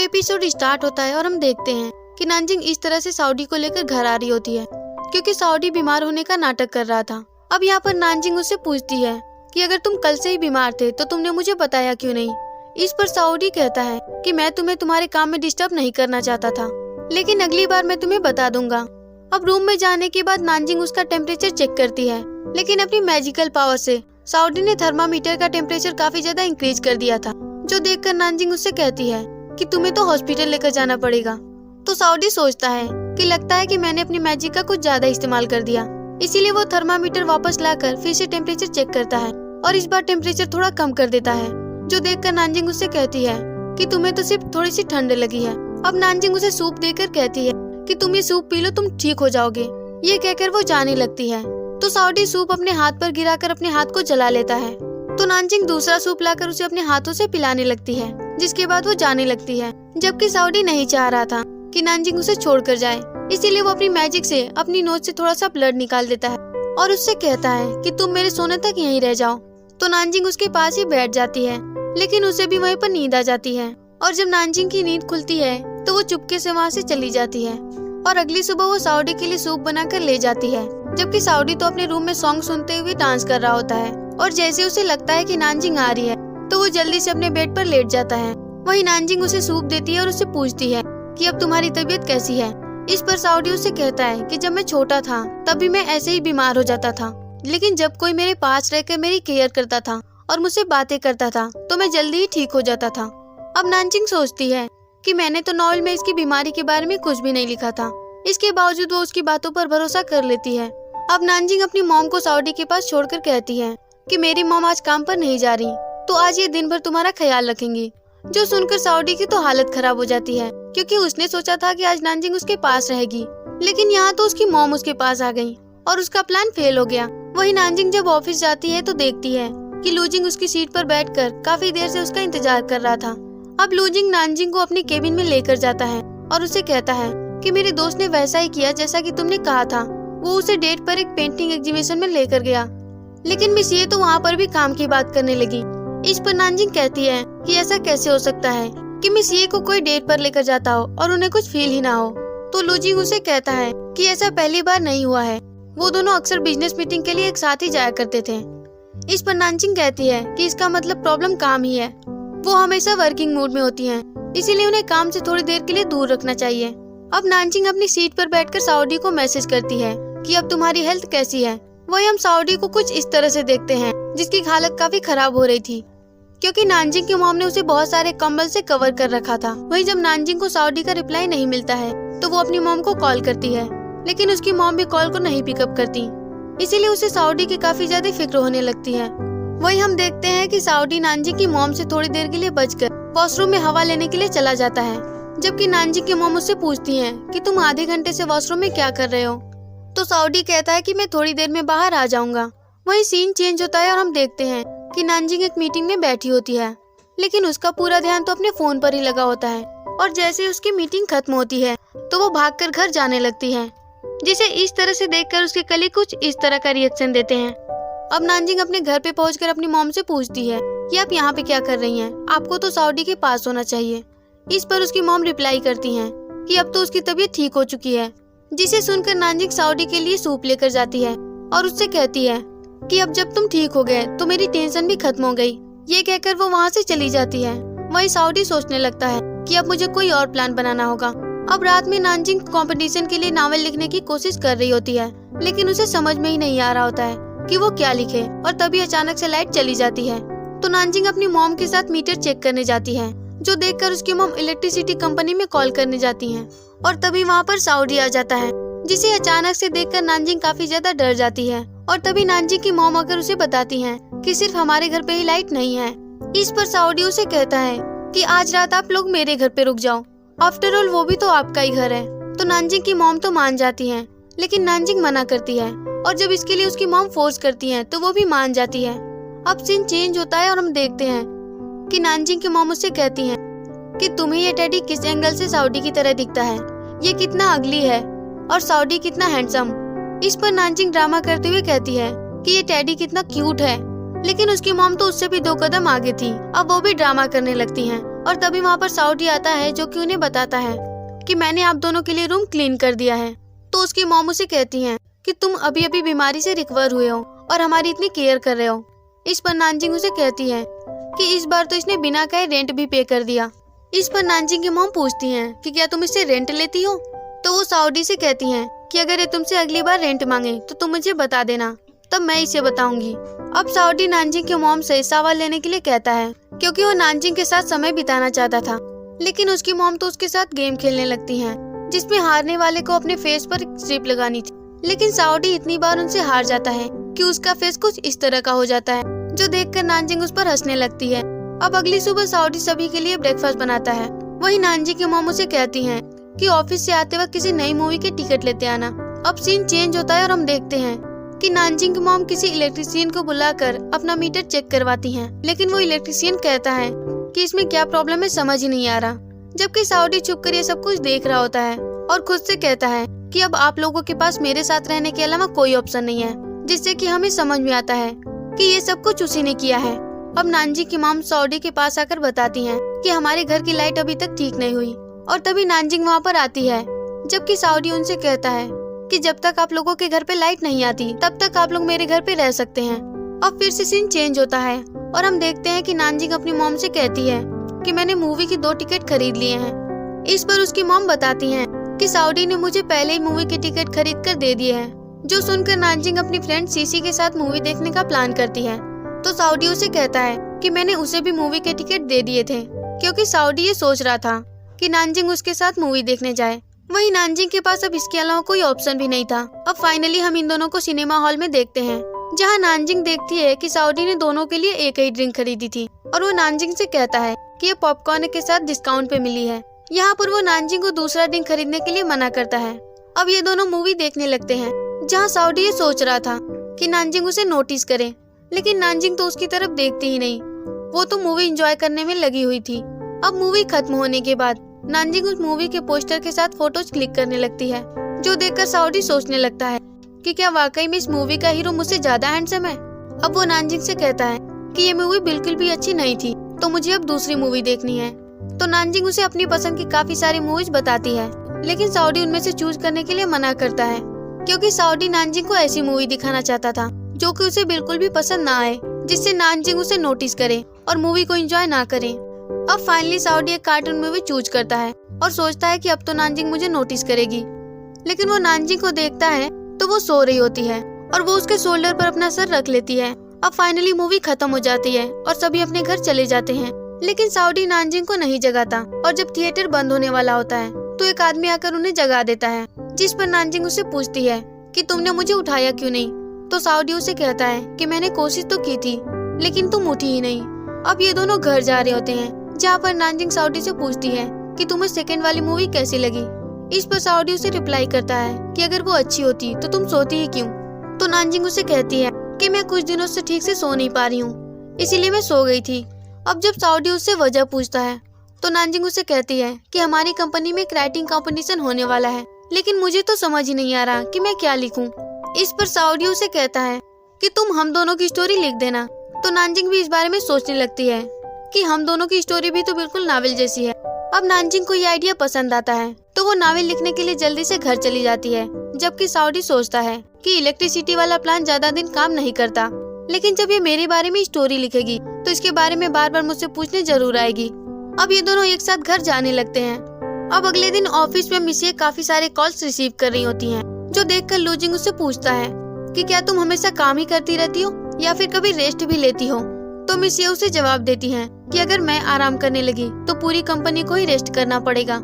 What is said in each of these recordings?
Episode start होता है और हम देखते हैं कि नानजिंग इस तरह से साउडी को लेकर घर आ रही होती है क्योंकि साउडी बीमार होने का नाटक कर रहा था। अब यहाँ पर नानजिंग उससे पूछती है कि अगर तुम कल से ही बीमार थे तो तुमने मुझे बताया क्यों नहीं। इस पर साउडी कहता है कि मैं तुम्हें तुम्हारे काम में डिस्टर्ब नहीं करना चाहता था, लेकिन अगली बार मैं तुम्हें बता दूंगा। अब रूम में जाने के बाद नानजिंग उसका टेम्परेचर चेक करती है, लेकिन अपनी मैजिकल पावर से साउडी ने थर्मामीटर का टेम्परेचर काफी ज्यादा इंक्रीज कर दिया था, जो देखकर नानजिंग उससे कहती है कि तुम्हें तो हॉस्पिटल लेकर जाना पड़ेगा। तो साउडी सोचता है कि लगता है कि मैंने अपनी मैजिक का कुछ ज्यादा इस्तेमाल कर दिया, इसीलिए वो थर्मामीटर वापस लाकर फिर से टेम्परेचर चेक करता है और इस बार टेम्परेचर थोड़ा कम कर देता है, जो देखकर नानजिंग उससे कहती है कि तुम्हें तो सिर्फ थोड़ी सी ठंड लगी है। अब नानजिंग उसे सूप देकर कहती है कि तुम ये सूप पी लो, तुम ठीक हो जाओगे। ये कहकर वो जाने लगती है तो साउडी सूप अपने हाथ पर गिराकर अपने हाथ को जला लेता है। तो नानजिंग दूसरा सूप लाकर उसे अपने हाथों से पिलाने लगती है, जिसके बाद वो जाने लगती है। जबकि साउडी नहीं चाह रहा था कि नानजिंग उसे छोड़कर जाए, इसीलिए वो अपनी मैजिक से अपनी नोज से थोड़ा सा ब्लड निकाल देता है और उससे कहता है कि तुम मेरे सोने तक यहीं रह जाओ। तो नानजिंग उसके पास ही बैठ जाती है, लेकिन उसे भी वहीं पर नींद आ जाती है और जब नानजिंग की नींद खुलती है तो वो चुपके से वहाँ से चली जाती है और अगली सुबह वो साउडी के लिए सूप बनाकर ले जाती है। जबकि साउडी तो अपने रूम में सॉन्ग सुनते हुए डांस कर रहा होता है और जैसे उसे लगता है कि नानजिंग आ रही है तो वो जल्दी से अपने बेड पर लेट जाता है। वहीं नानजिंग उसे सूप देती है और उससे पूछती है कि अब तुम्हारी तबीयत कैसी है। इस पर साउडी उससे कहता है कि जब मैं छोटा था तब भी मैं ऐसे ही बीमार हो जाता था, लेकिन जब कोई मेरे पास रहकर मेरी केयर करता था और मुझसे बातें करता था तो मैं जल्दी ही ठीक हो जाता था। अब नानजिंग सोचती है कि मैंने तो नॉवेल में इसकी बीमारी के बारे में कुछ भी नहीं लिखा था, इसके बावजूद वो उसकी बातों पर भरोसा कर लेती है। अब नानजिंग अपनी मॉम को साउडी के पास छोड़कर कहती है कि मेरी मॉम आज काम पर नहीं जा रही, तो आज ये दिन भर तुम्हारा ख्याल रखेंगी। जो सुनकर साउडी की तो हालत खराब हो जाती है, क्योंकि उसने सोचा था कि आज नानजिंग उसके पास रहेगी, लेकिन यहाँ तो उसकी मॉम उसके पास आ गई और उसका प्लान फेल हो गया। वही नानजिंग जब ऑफिस जाती है तो देखती है कि लूजिंग उसकी सीट पर बैठकर काफी देर से उसका इंतजार कर रहा था। अब लूजिंग नानजिंग को अपनी केबिन में लेकर जाता है और उसे कहता है कि मेरे दोस्त ने वैसा ही किया जैसा कि तुमने कहा था। वो उसे डेट पर एक पेंटिंग एग्जीबिशन में लेकर गया, लेकिन मिस ये तो वहाँ पर भी काम की बात करने लगी। इस पर नानजिंग कहती है कि ऐसा कैसे हो सकता है कि मिस ये को कोई डेट पर लेकर जाता हो और उन्हें कुछ फील ही ना हो। तो लूजिंग उसे कहता है कि ऐसा पहली बार नहीं हुआ है, वो दोनों अक्सर बिजनेस मीटिंग के लिए एक साथ ही जाया करते थे। इस पर नानजिंग कहती है कि इसका मतलब प्रॉब्लम काम ही है, वो हमेशा वर्किंग मूड में होती हैं, इसीलिए उन्हें काम से थोड़ी देर के लिए दूर रखना चाहिए। अब नानजिंग अपनी सीट पर बैठकर साउडी को मैसेज करती है कि अब तुम्हारी हेल्थ कैसी है। वही हम साउडी को कुछ इस तरह से देखते हैं जिसकी हालत काफी खराब हो रही थी, क्योंकि नानजिंग की मॉम ने उसे बहुत सारे कंबल से कवर कर रखा था। वही जब नानजिंग को साउडी का रिप्लाई नहीं मिलता है तो वो अपनी मॉम को कॉल करती है, लेकिन उसकी मॉम भी कॉल को नहीं पिकअप करती, इसीलिए उसे साउडी की काफी ज्यादा फिक्र होने लगती है। वही हम देखते हैं कि साउडी नानजिंग की मॉम से थोड़ी देर के लिए बचकर वॉशरूम में हवा लेने के लिए चला जाता है, जबकि नानजिंग की मॉम उससे पूछती है कि तुम आधे घंटे से वॉशरूम में क्या कर रहे हो। तो साउडी कहता है कि मैं थोड़ी देर में बाहर आ जाऊंगा। वही सीन चेंज होता है और हम देखते हैं कि नानजिंग एक मीटिंग में बैठी होती है, लेकिन उसका पूरा ध्यान तो अपने फोन पर ही लगा होता है और जैसे उसकी मीटिंग खत्म होती है तो वो भागकर घर जाने लगती है, जिसे इस तरह से देखकर उसके कलीग कुछ इस तरह का रिएक्शन देते हैं। अब नानजिंग अपने घर पे पहुंचकर अपनी मॉम से पूछती है कि आप यहाँ पे क्या कर रही हैं? आपको तो साउडी के पास होना चाहिए। इस पर उसकी मॉम रिप्लाई करती हैं कि अब तो उसकी तबीयत ठीक हो चुकी है, जिसे सुनकर नानजिंग साउडी के लिए सूप लेकर जाती है और उससे कहती है कि अब जब तुम ठीक हो गए तो मेरी टेंशन भी खत्म हो गई। ये कहकर वो वहाँ से चली जाती है। वही साउडी सोचने लगता है कि अब मुझे कोई और प्लान बनाना होगा। अब रात में नानजिंग कंपटीशन के लिए नावल लिखने की कोशिश कर रही होती है, लेकिन उसे समझ में ही नहीं आ रहा होता है कि वो क्या लिखे, और तभी अचानक से लाइट चली जाती है। तो नानजिंग अपनी मॉम के साथ मीटर चेक करने जाती है, जो देखकर उसकी मॉम इलेक्ट्रिसिटी कंपनी में कॉल करने जाती है और तभी वहाँ पर साउडी आ जाता है, जिसे अचानक से देखकर नानजिंग काफी ज्यादा डर जाती है। और तभी नानजिंग की मॉम आकर उसे बताती है कि सिर्फ हमारे घर पे ही लाइट नहीं है। इस पर साउडी उसे कहता है कि आज रात आप लोग मेरे घर पे रुक जाओ, आफ्टर ऑल वो भी तो आपका ही घर है। तो नानजिंग की मॉम तो मान जाती है, लेकिन नानजिंग मना करती है और जब इसके लिए उसकी मॉम फोर्स करती है तो वो भी मान जाती है। अब सीन चेंज होता है और हम देखते हैं कि नानजिंग की मॉम उससे कहती है कि तुम्हें ये टेडी किस एंगल से साउडी की तरह दिखता है, ये कितना अगली है और साउडी कितना हैंडसम। इस पर नानजिंग ड्रामा करते हुए कहती है कि ये टेडी कितना क्यूट है, लेकिन उसकी मॉम तो उससे भी 2 कदम आगे थी। अब वो भी ड्रामा करने लगती हैं और तभी वहाँ पर साउडी आता है जो कि उन्हें बताता है कि मैंने आप दोनों के लिए रूम क्लीन कर दिया है। तो उसकी मॉम उसे कहती हैं कि तुम अभी अभी बीमारी से रिकवर हुए हो और हमारी इतनी केयर कर रहे हो। इस पर नानजिंग उसे कहती है कि इस बार तो इसने बिना कहे रेंट भी पे कर दिया। इस पर नानजिंग की मॉम पूछती हैं कि क्या तुम इससे रेंट लेती हो। तो वो साउडी से कहती हैं कि अगर ये तुमसे अगली बार रेंट मांगे तो तुम मुझे बता देना, तब मैं इसे बताऊंगी। अब साउडी नानजिंग की मॉम से सवाल लेने के लिए कहता है क्योंकि वो नानजिंग के साथ समय बिताना चाहता था, लेकिन उसकी मॉम तो उसके साथ गेम खेलने लगती है जिसमें हारने वाले को अपने फेस पर स्ट्रिप लगानी थी। लेकिन साउडी इतनी बार उनसे हार जाता है कि उसका फेस कुछ इस तरह का हो जाता है, जो देखकर नानजिंग उस पर हंसने लगती है। अब अगली सुबह साउडी सभी के लिए ब्रेकफास्ट बनाता है। वही नानजिंग की मॉम उसे कहती हैं कि ऑफिस से आते वक्त किसी नई मूवी के टिकट लेते आना। अब सीन चेंज होता है और हम देखते हैं कि नानजिंग की मॉम किसी इलेक्ट्रिशियन को बुलाकर अपना मीटर चेक करवाती हैं, लेकिन वो इलेक्ट्रिशियन कहता है कि इसमें क्या प्रॉब्लम है समझ ही नहीं आ रहा। जबकि साउडी छुप कर ये सब कुछ देख रहा होता है और खुद से कहता है कि अब आप लोगों के पास मेरे साथ रहने के अलावा कोई ऑप्शन नहीं है, जिससे कि हमें समझ में आता है कि ये सब कुछ उसी ने किया है। अब नानजिंग की मॉम साउडी के पास आकर बताती हैं कि हमारे घर की लाइट अभी तक ठीक नहीं हुई, और तभी नानजिंग वहाँ पर आती है। जबकि साउडी उनसे कहता है कि जब तक आप लोगों के घर पे लाइट नहीं आती तब तक आप लोग मेरे घर पे रह सकते हैं। अब फिर से सीन चेंज होता है और हम देखते हैं कि नानजिंग अपनी मॉम से कहती है कि मैंने मूवी की 2 टिकट खरीद लिए हैं। इस पर उसकी मॉम बताती हैं कि साउडी ने मुझे पहले ही मूवी के टिकट खरीद कर दे दिए हैं। जो सुनकर नानजिंग अपनी फ्रेंड सीसी के साथ मूवी देखने का प्लान करती है। तो साउडी उसे कहता है कि मैंने उसे भी मूवी के टिकट दे दिए थे, क्योंकि साउडी ये सोच रहा था कि नानजिंग उसके साथ मूवी देखने जाए। वही नानजिंग के पास अब इसके अलावा कोई ऑप्शन भी नहीं था। अब फाइनली हम इन दोनों को सिनेमा हॉल में देखते हैं, जहां नानजिंग देखती है कि साउडी ने दोनों के लिए एक ही ड्रिंक खरीदी थी और वो नानजिंग से कहता है कि ये पॉपकॉर्न के साथ डिस्काउंट पे मिली है। यहाँ पर वो नानजिंग को दूसरा ड्रिंक खरीदने के लिए मना करता है। अब ये दोनों मूवी देखने लगते हैं, जहाँ साउडी ये सोच रहा था कि नानजिंग उसे नोटिस करे, लेकिन नानजिंग तो उसकी तरफ देखती ही नहीं। वो तो मूवी एंजॉय करने में लगी हुई थी। अब मूवी खत्म होने के बाद नानजिंग उस मूवी के पोस्टर के साथ फोटोज क्लिक करने लगती है, जो देखकर साउडी सोचने लगता है कि क्या वाकई में इस मूवी का हीरो मुझसे ज्यादा हैंडसम है। अब वो नानजिंग से कहता है कि ये मूवी बिल्कुल भी अच्छी नहीं थी, तो मुझे अब दूसरी मूवी देखनी है। तो नानजिंग उसे अपनी पसंद की काफी सारी मूवीज बताती है, लेकिन साउडी उनमें से चूज करने के लिए मना करता है, क्योंकि साउडी नानजिंग को ऐसी मूवी दिखाना चाहता था जो कि उसे बिल्कुल भी पसंद ना आए, जिससे नानजिंग उसे नोटिस करे और मूवी को एंजॉय ना करे। अब फाइनली साउडी एक कार्टून मूवी चूज करता है और सोचता है कि अब तो नानजिंग मुझे नोटिस करेगी, लेकिन वो नानजिंग को देखता है तो वो सो रही होती है और वो उसके शोल्डर पर अपना सर रख लेती है। अब फाइनली मूवी खत्म हो जाती है और सभी अपने घर चले जाते हैं, लेकिन साउडी नानजिंग को नहीं जगाता। और जब थिएटर बंद होने वाला होता है तो एक आदमी आकर उन्हें जगा देता है, जिस पर नानजिंग उसे पूछती है कि तुमने मुझे उठाया क्यों नहीं। तो साउडी उसे कहता है कि मैंने कोशिश तो की थी, लेकिन तुम उठी ही नहीं। अब ये दोनों घर जा रहे होते हैं, जहाँ पर नानजिंग साउडी से पूछती है कि तुम्हें सेकंड वाली मूवी कैसी लगी। इस पर साउडी उसे रिप्लाई करता है कि अगर वो अच्छी होती तो तुम सोती ही क्यों। तो नानजिंग उसे कहती है कि मैं कुछ दिनों से ठीक से सो नहीं पा रही हूँ, इसीलिए मैं सो गई थी। अब जब साउडी उससे वजह पूछता है तो नानजिंग उसे कहती है कि हमारी कंपनी में एक राइटिंग कंपटीशन होने वाला है, लेकिन मुझे तो समझ ही नहीं आ रहा कि मैं क्या लिखूं। इस पर साउडी उसे कहता है कि तुम हम दोनों की स्टोरी लिख देना। तो नानजिंग भी इस बारे में सोचने लगती है कि हम दोनों की स्टोरी भी तो बिल्कुल नावल जैसी है। अब नानजिंग को ये आइडिया पसंद आता है तो वो नावल लिखने के लिए जल्दी से घर चली जाती है, जबकि साउडी सोचता है कि इलेक्ट्रिसिटी वाला प्लान ज्यादा दिन काम नहीं करता, लेकिन जब ये मेरे बारे में स्टोरी लिखेगी तो इसके बारे में बार बार मुझसे पूछने जरूर आएगी। अब ये दोनों एक साथ घर जाने लगते हैं। अब अगले दिन ऑफिस में मिसिए काफी सारे कॉल्स रिसीव कर रही होती हैं, जो देखकर लूजिंग उससे पूछता है कि क्या तुम हमेशा काम ही करती रहती हो या फिर कभी रेस्ट भी लेती हो। तो मिसिए उसे जवाब देती हैं कि अगर मैं आराम करने लगी तो पूरी कंपनी को ही रेस्ट करना पड़ेगा।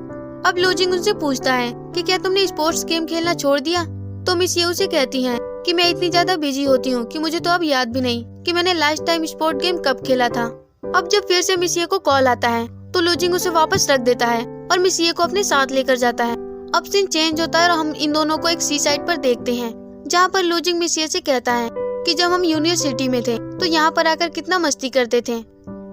अब लूजिंग उनसे पूछता है कि क्या तुमने स्पोर्ट्स गेम खेलना छोड़ दिया। तो मिसिए उसे कहती हैं कि मैं इतनी ज्यादा बिजी होती हूँ कि मुझे तो अब याद भी नहीं कि मैंने लास्ट टाइम स्पोर्ट गेम कब खेला था। अब जब फिर से मिसिए को कॉल आता है तो लूजिंग उसे वापस रख देता है और मिसिए को अपने साथ लेकर जाता है। अब सीन चेंज होता है और हम इन दोनों को एक सी साइड पर देखते हैं, जहाँ पर लूजिंग मिसिए से कहता है कि जब हम यूनिवर्सिटी में थे तो यहाँ पर आकर कितना मस्ती करते थे,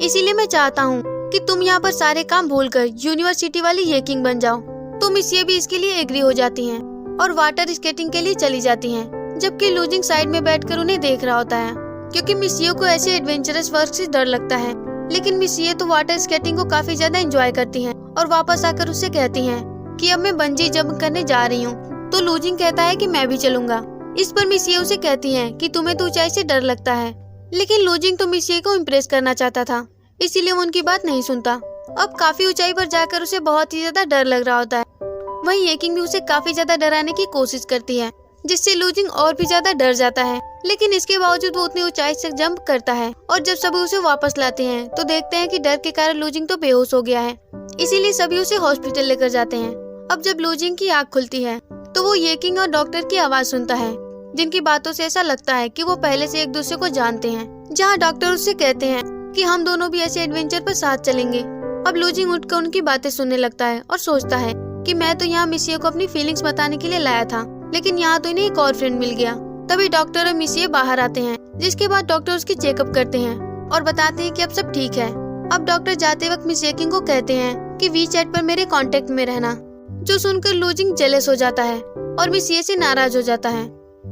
इसीलिए मैं चाहता हूँ कि तुम यहाँ पर सारे काम भूलकर यूनिवर्सिटी वाली येकिंग बन जाओ। तो मिसिए भी इसके लिए एग्री हो जाती हैं और वाटर स्केटिंग के लिए चली जाती हैं, जबकि लूजिंग साइड में बैठकर उन्हें देख रहा होता है, क्योंकि मिसिए को ऐसे एडवेंचरस वर्क से डर लगता है। लेकिन मिस ये तो वाटर स्केटिंग को काफी ज्यादा एंजॉय करती हैं और वापस आकर उससे कहती हैं कि अब मैं बंजी जंप करने जा रही हूँ। तो लूजिंग कहता है कि मैं भी चलूंगा। इस पर मिस ये उसे कहती हैं कि तुम्हें तो ऊंचाई से डर लगता है, लेकिन लूजिंग तो मिस ये को इम्प्रेस करना चाहता था, इसीलिए वो उनकी बात नहीं सुनता। अब काफी ऊंचाई पर जाकर उसे बहुत ही ज्यादा डर लग रहा होता है। वहीं येकिंग भी उसे काफी ज्यादा डराने की कोशिश करती है, जिससे लूजिंग और भी ज्यादा डर जाता है। लेकिन इसके बावजूद वो उतनी ऊंचाई से जंप करता है और जब सभी उसे वापस लाते हैं तो देखते हैं कि डर के कारण लूजिंग तो बेहोश हो गया है, इसीलिए सभी उसे हॉस्पिटल लेकर जाते हैं। अब जब लूजिंग की आँख खुलती है तो वो येकिंग और डॉक्टर की आवाज सुनता है, जिनकी बातों से ऐसा लगता है कि वो पहले से एक दूसरे को जानते हैं। जहाँ डॉक्टर उससे कहते हैं कि हम दोनों भी ऐसे एडवेंचर पर साथ चलेंगे। अब लूजिंग उठकर उनकी बातें सुनने लगता है और सोचता है कि मैं तो यहाँ मिसिए को अपनी फीलिंग्स बताने के लिए लाया था, लेकिन यहाँ तो इन्हें एक और फ्रेंड मिल गया। तभी डॉक्टर और मिसिए बाहर आते हैं, जिसके बाद डॉक्टर उसकी चेकअप करते हैं और बताते हैं कि अब सब ठीक है। अब डॉक्टर जाते वक्त मिस येकिंग को कहते हैं कि वीचैट पर मेरे कांटेक्ट में रहना, जो सुनकर लूजिंग जेलस हो जाता है और मिसिए से नाराज हो जाता है।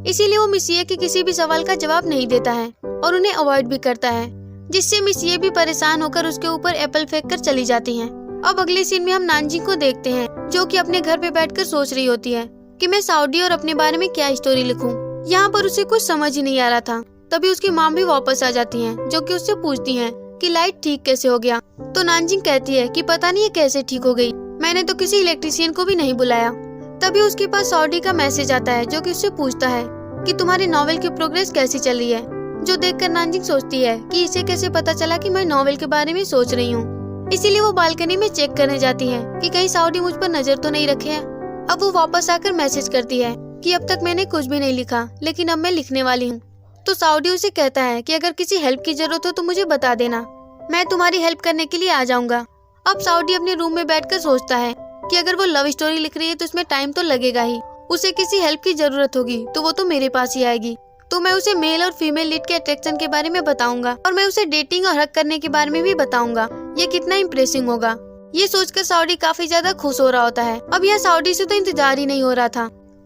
इसीलिए वो मिसिए के किसी भी सवाल का जवाब नहीं देता है और उन्हें अवॉइड भी करता है, जिससे मिसिए भी परेशान होकर उसके ऊपर एप्पल फेंक कर चली जाती हैं। अब अगले सीन में हम नानजिंग को देखते हैं, जो कि अपने घर पे बैठकर सोच रही होती है कि मैं साउडी और अपने बारे में क्या स्टोरी लिखूं। यहाँ पर उसे कुछ समझ ही नहीं आ रहा था। तभी उसकी माँ भी वापस आ जाती हैं, जो कि उससे पूछती हैं कि लाइट ठीक कैसे हो गया। तो नानजिंग कहती है कि पता नहीं ये कैसे ठीक हो गई, मैंने तो किसी इलेक्ट्रिशियन को भी नहीं बुलाया। तभी उसके पास साउडी का मैसेज आता है, जो कि उससे पूछता है कि तुम्हारे नॉवेल की प्रोग्रेस कैसी चल रही है। जो देखकर नानजिंग सोचती है कि इसे कैसे पता चला कि मैं नॉवेल के बारे में सोच रही हूँ। इसीलिए वो बालकनी में चेक करने जाती है कि कहीं साउडी मुझ पर नजर तो नहीं रखे है। अब वो वापस आकर मैसेज करती है कि अब तक मैंने कुछ भी नहीं लिखा, लेकिन अब मैं लिखने वाली हूँ। तो साउडी उसे कहता है कि अगर किसी हेल्प की जरूरत हो तो मुझे बता देना, मैं तुम्हारी हेल्प करने के लिए आ जाऊंगा। अब साउडी अपने रूम में बैठकर सोचता है कि अगर वो लव स्टोरी लिख रही है तो उसमें टाइम तो लगेगा ही, उसे किसी हेल्प की जरूरत होगी तो वो तो मेरे पास ही आएगी। तो मैं उसे मेल और फीमेल लीड के अट्रैक्शन के बारे में बताऊंगा और मैं उसे डेटिंग और हक करने के बारे में भी बताऊंगा। ये कितना इम्प्रेसिंग होगा। ये सोचकर साउडी काफी ज्यादा खुश हो रहा होता है। अब यह साउडी से तो इंतजार ही नहीं हो रहा था।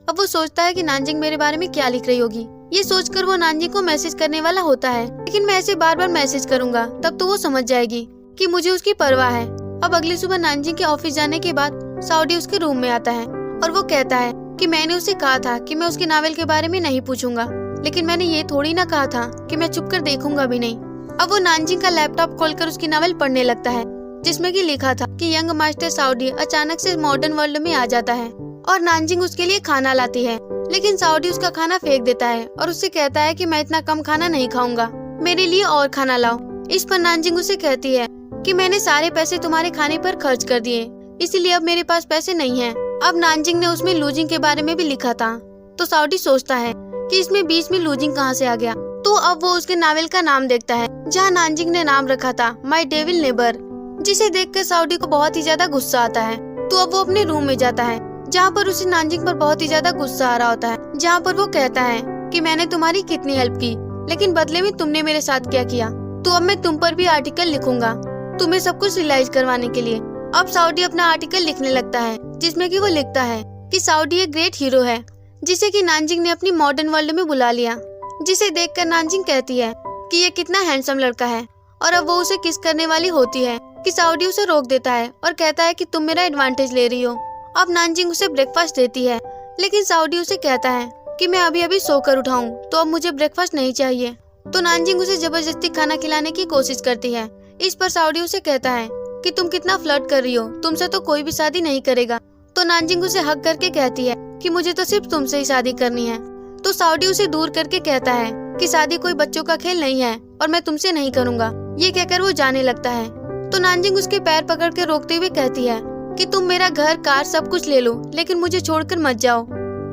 अब वो सोचता है कि नानजिंग मेरे बारे में क्या लिख रही होगी। ये सोचकर वो नानजिंग को मैसेज करने वाला होता है, लेकिन मैं ऐसे बार बार मैसेज करूंगा तब तो वो समझ जाएगी कि मुझे उसकी परवाह है। अब अगली सुबह नानजिंग के ऑफिस जाने के बाद साउडी उसके रूम में आता है और वो कहता है कि मैंने उसे कहा था कि मैं उसके नावल के बारे में नहीं पूछूंगा, लेकिन मैंने ये थोड़ी ना कहा था कि मैं चुप कर देखूंगा भी नहीं। अब वो नानजिंग का लैपटॉप खोलकर उसकी नावल पढ़ने लगता है, जिसमें कि लिखा था कि यंग मास्टर साउडी अचानक से मॉडर्न वर्ल्ड में आ जाता है और नानजिंग उसके लिए खाना लाती है, लेकिन साउडी उसका खाना फेंक देता है और उससे कहता है कि मैं इतना कम खाना नहीं खाऊंगा, मेरे लिए और खाना लाओ। इस पर नानजिंग उसे कहती है कि मैंने सारे पैसे तुम्हारे खाने पर खर्च कर दिए, इसीलिए अब मेरे पास पैसे नहीं हैं। अब नानजिंग ने उसमें लूजिंग के बारे में भी लिखा था, तो साउडी सोचता है कि इसमें बीच में लूजिंग कहाँ से आ गया। तो अब वो उसके नावल का नाम देखता है, जहाँ नानजिंग ने नाम रखा था माई डेविल नेबर, जिसे देखकर साउडी को बहुत ही ज्यादा गुस्सा आता है। तो अब वो अपने रूम में जाता है, जहाँ पर उसे नानजिंग पर बहुत ही ज्यादा गुस्सा आ रहा होता है, जहाँ पर वो कहता है कि मैंने तुम्हारी कितनी हेल्प की, लेकिन बदले में तुमने मेरे साथ क्या किया। तो अब मैं तुम पर भी आर्टिकल लिखूंगा, तुम्हें सब कुछ रियलाइज करवाने के लिए। अब साउडी अपना आर्टिकल लिखने लगता है, जिसमें कि वो लिखता है कि साउडी एक ग्रेट हीरो है, जिसे कि नानजिंग ने अपनी मॉडर्न वर्ल्ड में बुला लिया। जिसे देखकर नानजिंग कहती है कि ये कितना हैंडसम लड़का है, और अब वो उसे किस करने वाली होती है कि साउडी उसे रोक देता है और कहता है कि तुम मेरा एडवांटेज ले रही हो। अब नानजिंग उसे ब्रेकफास्ट देती है, लेकिन साउडी उसे कहता है कि मैं अभी अभी सोकर उठाऊं, तो अब मुझे ब्रेकफास्ट नहीं चाहिए। तो नानजिंग उसे जबरदस्ती खाना खिलाने की कोशिश करती है। इस पर साउडी उसे कहता है कि तुम कितना फ्लर्ट कर रही हो, तुमसे तो कोई भी शादी नहीं करेगा। तो नानजिंग उसे हक करके कहती है कि मुझे तो सिर्फ तुमसे ही शादी करनी है। तो साउडी उसे दूर करके कहता है कि शादी कोई बच्चों का खेल नहीं है और मैं तुमसे नहीं करूँगा। ये कहकर वो जाने लगता है। तो नानजिंग उसके पैर पकड़ के रोकते हुए कहती है कि तुम मेरा घर कार सब कुछ ले लो, लेकिन मुझे छोड़कर मत जाओ।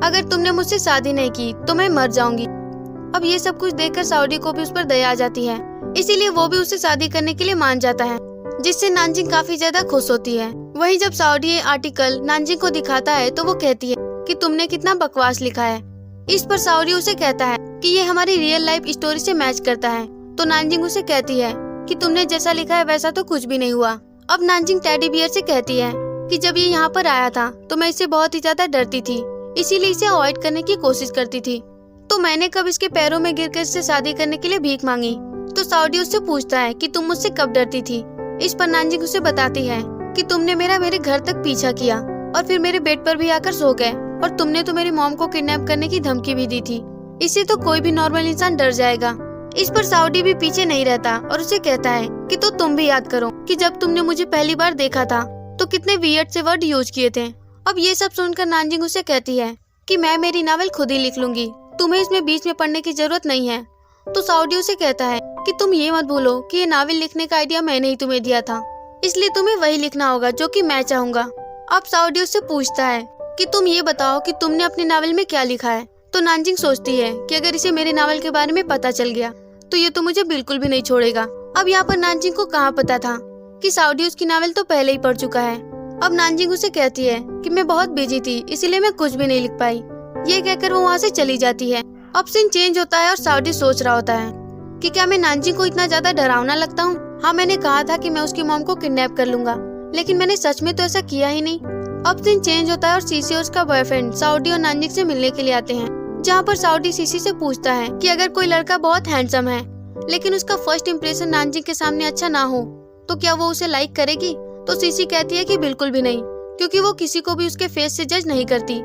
अगर तुमने मुझसे शादी नहीं की तो मैं मर जाऊंगी। अब ये सब कुछ देखकर साउडी को भी उस पर दया आ जाती है, इसीलिए वो भी उससे शादी करने के लिए मान जाता है, जिससे नानजिंग काफी ज्यादा खुश होती है। वहीं जब साउडी ये आर्टिकल नानजिंग को दिखाता है तो वो कहती है कि तुमने कितना बकवास लिखा है। इस पर साउडी उसे कहता है कि ये हमारी रियल लाइफ स्टोरी से मैच करता है। तो नानजिंग उसे कहती है कि तुमने जैसा लिखा है वैसा तो कुछ भी नहीं हुआ। अब नानजिंग टेडी बियर से कहती है कि जब ये यहाँ पर आया था तो मैं इससे बहुत ही ज्यादा डरती थी, इसीलिए इसे अवॉइड करने की कोशिश करती थी। तो मैंने कब इसके पैरों में गिरकर इससे शादी करने के लिए भीख मांगी। तो साउडी उससे पूछता है कि तुम मुझसे कब डरती थी। इस पर नानजिंग उसे बताती है कि तुमने मेरे घर तक पीछा किया और फिर मेरे बेड पर भी आकर सो गए, और तुमने तो मेरी मॉम को किडनैप करने की धमकी भी दी थी। इससे तो कोई भी नॉर्मल इंसान डर जाएगा। इस पर साउडी भी पीछे नहीं रहता और उसे कहता है कि तो तुम भी याद करो कि जब तुमने मुझे पहली बार देखा था तो कितने वियर्ड से वर्ड यूज किए थे। अब ये सब सुनकर नानजिंग उसे कहती है कि मैं मेरी नावल खुद ही लिख लूंगी, तुम्हें इसमें बीच में पढ़ने की जरूरत नहीं है। तो साउडी उसे कहता है कि तुम ये मत भूलो कि ये नावल लिखने का आइडिया मैंने ही तुम्हें दिया था, इसलिए तुम्हें वही लिखना होगा जो कि मैं चाहूंगा। अब साउडी उससे पूछता है कि तुम ये बताओ कि तुमने अपने नावल में क्या लिखा है। तो नानजिंग सोचती है कि अगर इसे मेरे नावल के बारे में पता चल गया तो ये तो मुझे बिल्कुल भी नहीं छोड़ेगा। अब यहाँ पर नानजिंग को कहाँ पता था कि साउडी उसकी नावल तो पहले ही पढ़ चुका है। अब नानजिंग उसे कहती है कि मैं बहुत बिजी थी इसलिए मैं कुछ भी नहीं लिख पाई। ये कहकर वो वहाँ से चली जाती है। अब सीन चेंज होता है और साउडी सोच रहा होता है कि क्या मैं नानजिंग को इतना ज्यादा डरावना लगता हूँ। हाँ, मैंने कहा था कि मैं उसकी मॉम को किडनैप कर लूंगा, लेकिन मैंने सच में तो ऐसा किया ही नहीं। अब सीन चेंज होता है और सीसी और उसका बॉयफ्रेंड साउडी और नानजिंग से मिलने के लिए आते हैं, जहाँ पर साउडी सीसी से पूछता है कि अगर कोई लड़का बहुत हैंडसम है लेकिन उसका फर्स्ट इम्प्रेशन नानजिंग के सामने अच्छा ना हो तो क्या वो उसे लाइक करेगी। तो सीसी कहती है कि बिल्कुल भी नहीं, क्योंकि वो किसी को भी उसके फेस से जज नहीं करती।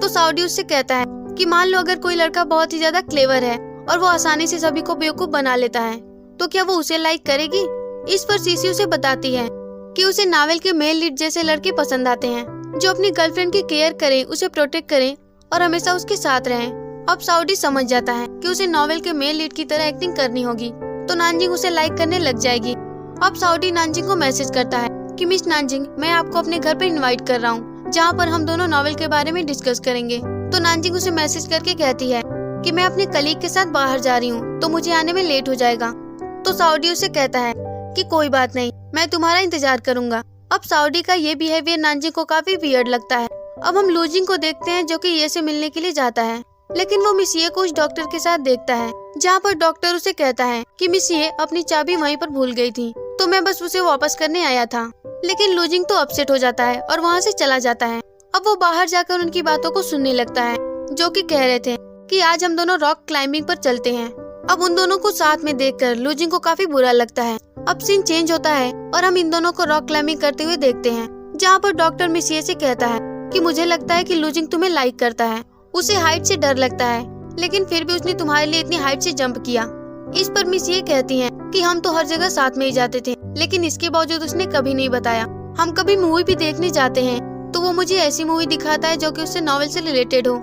तो साउडी उससे कहता है कि मान लो अगर कोई लड़का बहुत ही ज्यादा क्लेवर है और वो आसानी से सभी को बेवकूफ बना लेता है तो क्या वो उसे लाइक करेगी। इस पर सीसी उसे बताती है कि उसे नावल के मेल लीड जैसे लड़के पसंद आते हैं जो अपनी गर्लफ्रेंड की केयर करें, उसे प्रोटेक्ट करें और हमेशा उसके साथ रहें। अब साउडी समझ जाता है कि उसे नॉवेल के मेल लीड की तरह एक्टिंग करनी होगी, तो नानजिंग उसे लाइक करने लग जाएगी। अब साउडी नानजिंग को मैसेज करता है कि मिस नानजिंग, मैं आपको अपने घर पर इनवाइट कर रहा हूँ, जहाँ पर हम दोनों नॉवेल के बारे में डिस्कस करेंगे। तो नानजिंग उसे मैसेज करके कहती है कि मैं अपने कलीग के साथ बाहर जा रही हूँ तो मुझे आने में लेट हो जाएगा। तो साउडी उसे कहता है कि कोई बात नहीं, मैं तुम्हारा इंतजार करूंगा। अब साउडी का ये बिहेवियर नानजिंग को काफी वियर्ड लगता है। अब हम लूजिंग को देखते हैं जो कि ये से मिलने के लिए जाता है, लेकिन वो मिस ये को उस डॉक्टर के साथ देखता है, जहाँ पर डॉक्टर उसे कहता है कि मिस ये अपनी चाबी वहीं पर भूल गई थी, तो मैं बस उसे वापस करने आया था। लेकिन लूजिंग तो अपसेट हो जाता है और वहाँ से चला जाता है। अब वो बाहर जाकर उनकी बातों को सुनने लगता है, जो कि कह रहे थे कि आज हम दोनों रॉक क्लाइंबिंग पर चलते हैं। अब उन दोनों को साथ में देखकर लूजिंग को काफी बुरा लगता है। अब सीन चेंज होता है और हम इन दोनों को रॉक क्लाइंबिंग करते हुए देखते हैं, जहाँ पर डॉक्टर मिसिए से कहता है कि मुझे लगता है कि लूजिंग तुम्हें लाइक करता है, उसे हाइट से डर लगता है, लेकिन फिर भी उसने तुम्हारे लिए इतनी हाइट से जंप किया। इस पर मिस ये कहती हैं कि हम तो हर जगह साथ में ही जाते थे, लेकिन इसके बावजूद उसने कभी नहीं बताया। हम कभी मूवी भी देखने जाते हैं तो वो मुझे ऐसी मूवी दिखाता है जो कि उससे नॉवेल से रिलेटेड हो।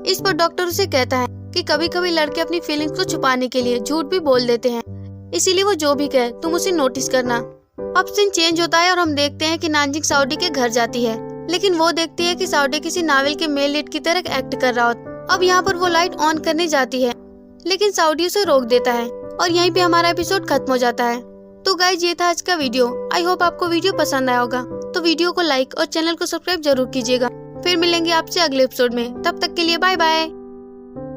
इस पर डॉक्टर उसे कहता है कि कभी कभी लड़के अपनी फीलिंग्स को छुपाने के लिए झूठ भी बोल देते हैं, इसीलिए वो जो भी कहे तुम उसे नोटिस करना। अब सीन चेंज होता है और हम देखते हैं कि नानजिंग साउडी के घर जाती है, लेकिन वो देखती है कि साउडी किसी नावल के मेल लीड की तरह एक्ट कर रहा होता। अब यहाँ पर वो लाइट ऑन करने जाती है, लेकिन साउडी उसे रोक देता है और यहीं पे हमारा एपिसोड खत्म हो जाता है। तो गाइज, ये था आज का वीडियो। आई होप आपको वीडियो पसंद आया होगा, तो वीडियो को लाइक और चैनल को सब्सक्राइब जरूर कीजिएगा। फिर मिलेंगे आपसे अगले एपिसोड में, तब तक के लिए बाय बाय।